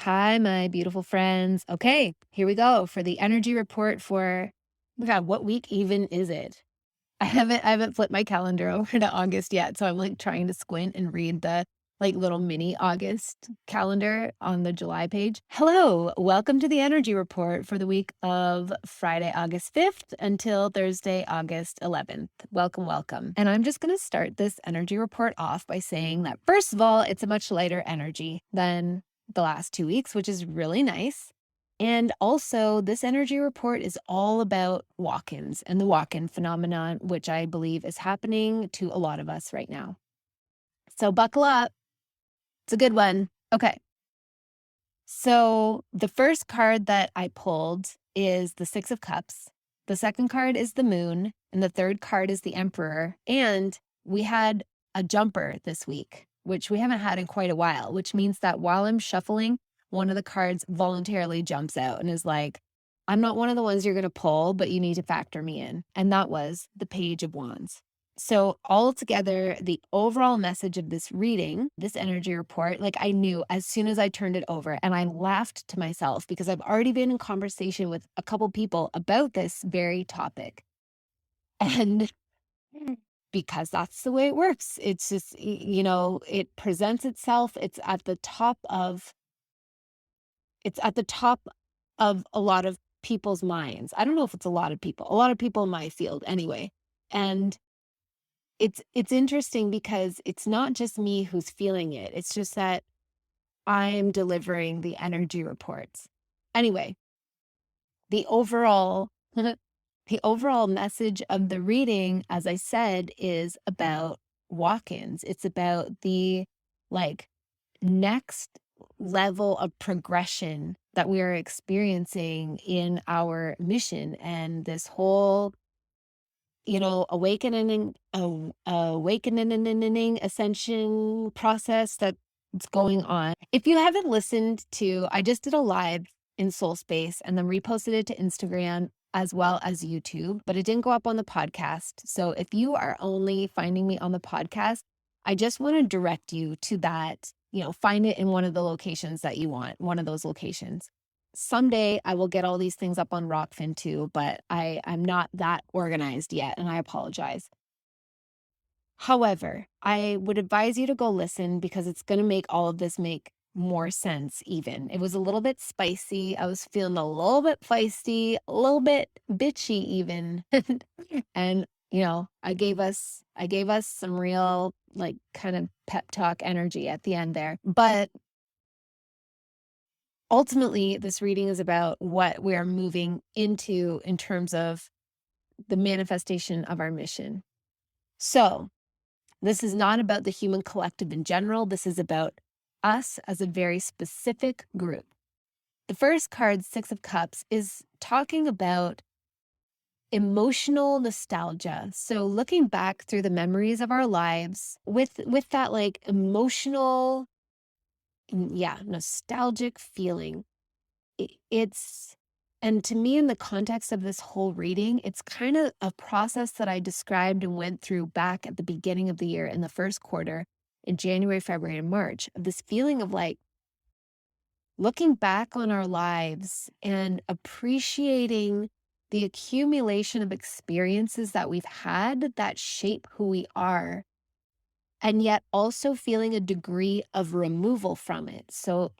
Hi, my beautiful friends. Okay, here we go for the energy report for, oh my God, what week even is it? I haven't flipped my calendar over to August yet, so I'm like trying to squint and read the like little mini August calendar on the July page. Hello, welcome to the energy report for the week of Friday, August 5th until Thursday, August 11th. Welcome, welcome. And I'm just going to start this energy report off by saying that first of all, it's a much lighter energy than the last 2 weeks, which is really nice. And also, this energy report is all about walk ins and the walk in phenomenon, which I believe is happening to a lot of us right now. So, buckle up. It's a good one. Okay. So, the first card that I pulled is the Six of Cups. The second card is the Moon. And the third card is the Emperor. And we had a jumper this week, which we haven't had in quite a while, which means that while I'm shuffling, one of the cards voluntarily jumps out and is like, I'm not one of the ones you're going to pull, but you need to factor me in. And that was the Page of Wands. So, altogether, the overall message of this reading, this energy report, like I knew as soon as I turned it over, and I laughed to myself because I've already been in conversation with a couple people about this very topic. And because that's the way it works, it's just, it presents itself. It's at the top of a lot of people's minds. I don't know if it's a lot of people in my field anyway. And it's interesting because it's not just me who's feeling it. It's just that I'm delivering the energy reports. Anyway, the overall the overall message of the reading, as I said, is about walk-ins. It's about the like next level of progression that we are experiencing in our mission and this whole awakening ascension process that's going on. If you haven't listened to, I just did a live in Soul Space and then reposted it to Instagram as well as YouTube, but it didn't go up on the podcast. So if you are only finding me on the podcast, I just want to direct you to that, find it in one of the locations that you want, one of those locations. Someday I will get all these things up on Rockfin too, but I'm not that organized yet, and I apologize. However, I would advise you to go listen because it's going to make all of this make more sense even. It was a little bit spicy. I was feeling a little bit feisty, a little bit bitchy even. And I gave us some real like kind of pep talk energy at the end there. But ultimately, this reading is about what we are moving into in terms of the manifestation of our mission. So, this is not about the human collective in general. This is about us as a very specific group. The first card, Six of Cups, is talking about emotional nostalgia. So looking back through the memories of our lives with that like emotional, nostalgic feeling. It's and to me, in the context of this whole reading, it's kind of a process that I described and went through back at the beginning of the year in the first quarter in January, February, and March, of this feeling of like looking back on our lives and appreciating the accumulation of experiences that we've had that shape who we are, and yet also feeling a degree of removal from it. So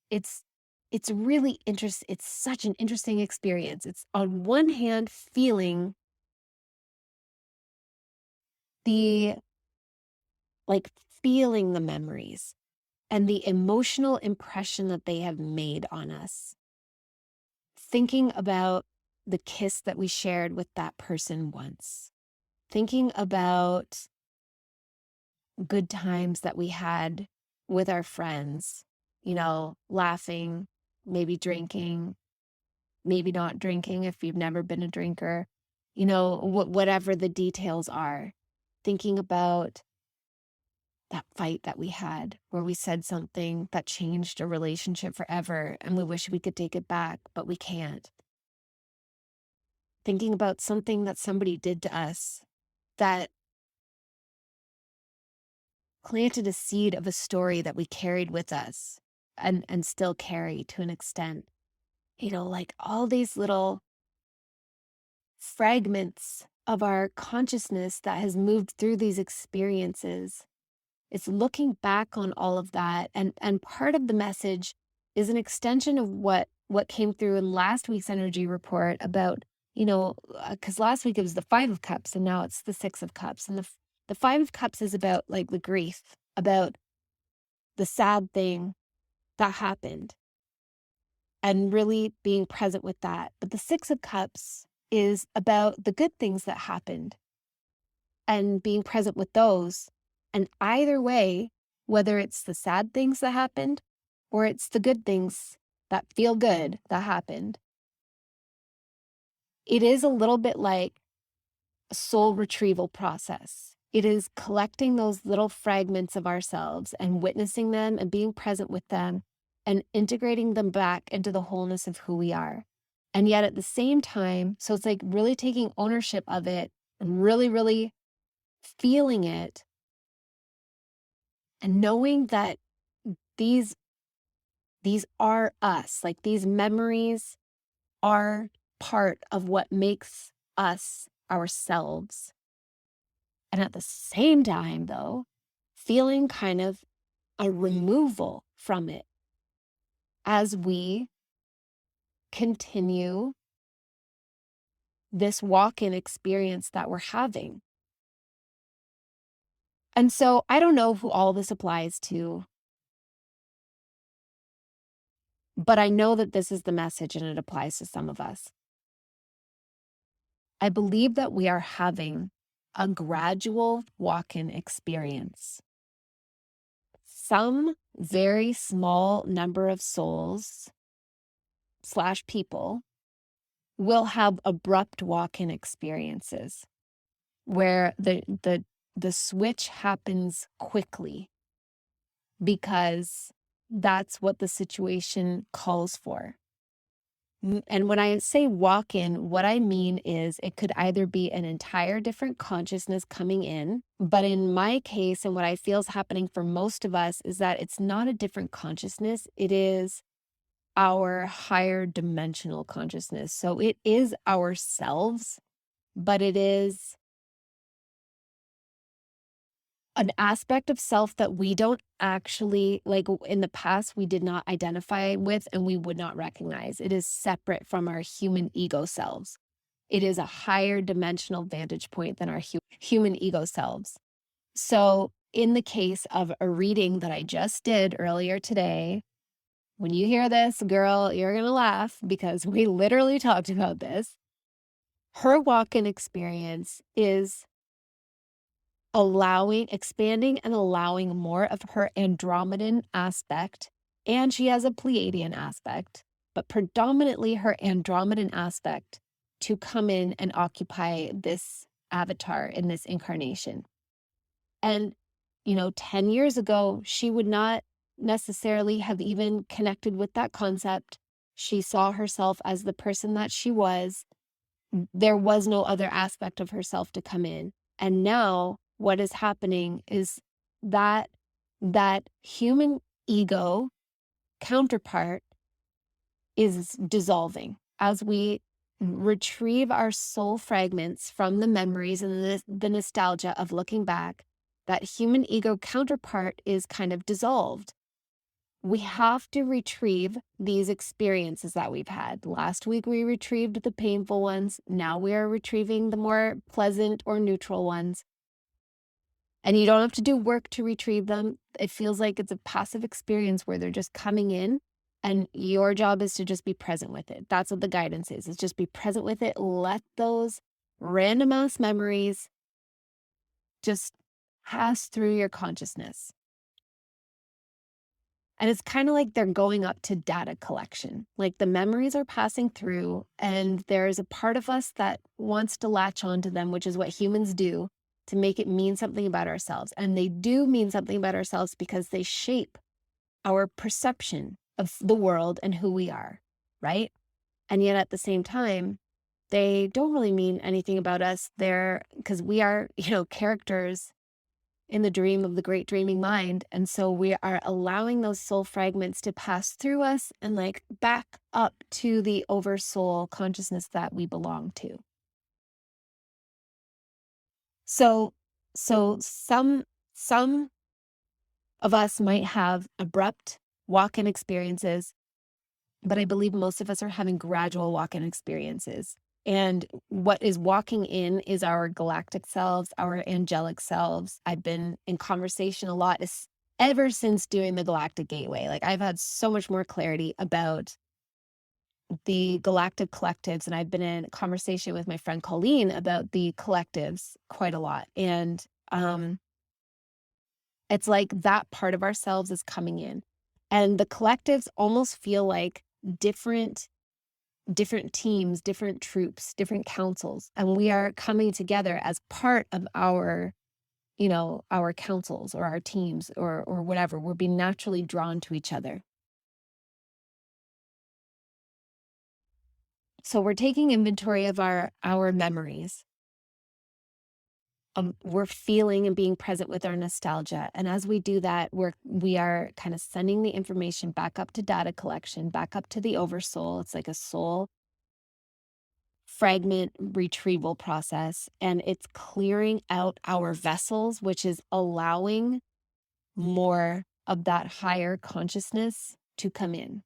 it's it's really interesting. It's such an interesting experience. It's on one hand the like feeling the memories and the emotional impression that they have made on us. Thinking about the kiss that we shared with that person once. Thinking about good times that we had with our friends, laughing, maybe drinking, maybe not drinking if you've never been a drinker, whatever the details are. Thinking about that fight that we had where we said something that changed a relationship forever and we wish we could take it back, but we can't. Thinking about something that somebody did to us that planted a seed of a story that we carried with us and still carry to an extent. Like all these little fragments of our consciousness that has moved through these experiences. It's looking back on all of that. And part of the message is an extension of what came through in last week's energy report about, because last week it was the Five of Cups and now it's the Six of Cups. And the Five of Cups is about like the grief, about the sad thing that happened and really being present with that. But the Six of Cups is about the good things that happened and being present with those. And either way, whether it's the sad things that happened or it's the good things that feel good that happened, it is a little bit like a soul retrieval process. It is collecting those little fragments of ourselves and witnessing them and being present with them and integrating them back into the wholeness of who we are. And yet at the same time, so it's like really taking ownership of it and really, really feeling it and knowing that these are us. Like these memories are part of what makes us ourselves. And at the same time, though, feeling kind of a removal from it as we continue this walk-in experience that we're having. And so I don't know who all this applies to, but I know that this is the message and it applies to some of us. I believe that we are having a gradual walk-in experience. Some very small number of souls / people will have abrupt walk-in experiences where the switch happens quickly because that's what the situation calls for. And when I say walk in, what I mean is it could either be an entire different consciousness coming in, but in my case, and what I feel is happening for most of us is that it's not a different consciousness. It is our higher dimensional consciousness. So it is ourselves, but it is an aspect of self that we don't actually, like in the past, we did not identify with and we would not recognize. It is separate from our human ego selves. It is a higher dimensional vantage point than our human ego selves. So in the case of a reading that I just did earlier today, when you hear this, girl, you're going to laugh because we literally talked about this. Her walk-in experience is expanding and allowing more of her Andromedan aspect, and she has a Pleiadian aspect, but predominantly her Andromedan aspect to come in and occupy this avatar in this incarnation. And, 10 years ago, she would not necessarily have even connected with that concept. She saw herself as the person that she was. There was no other aspect of herself to come in. And now what is happening is that human ego counterpart is dissolving as we retrieve our soul fragments from the memories and the nostalgia of looking back. That human ego counterpart is kind of dissolved. We have to retrieve these experiences that we've had. Last week, we retrieved the painful ones. Now we are retrieving the more pleasant or neutral ones. And you don't have to do work to retrieve them. It feels like it's a passive experience where they're just coming in and your job is to just be present with it. That's what the guidance is just be present with it. Let those random ass memories just pass through your consciousness. And it's kind of like they're going up to data collection. Like the memories are passing through and there's a part of us that wants to latch onto them, which is what humans do to make it mean something about ourselves. And they do mean something about ourselves because they shape our perception of the world and who we are, right? And yet at the same time, they don't really mean anything about us there because we are, characters in the dream of the great dreaming mind. And so we are allowing those soul fragments to pass through us and like back up to the oversoul consciousness that we belong to. So some of us might have abrupt walk-in experiences, but I believe most of us are having gradual walk-in experiences. And what is walking in is our galactic selves, our angelic selves. I've been in conversation a lot ever since doing the Galactic Gateway. Like I've had so much more clarity about the galactic collectives, and I've been in conversation with my friend Colleen about the collectives quite a lot. And it's like that part of ourselves is coming in. And the collectives almost feel like different teams, different troops, different councils, and we are coming together as part of our, our councils or our teams or whatever. We're being naturally drawn to each other. So we're taking inventory of our memories. We're feeling and being present with our nostalgia. And as we do that, we are kind of sending the information back up to data collection, back up to the oversoul. It's like a soul fragment retrieval process, and it's clearing out our vessels, which is allowing more of that higher consciousness to come in.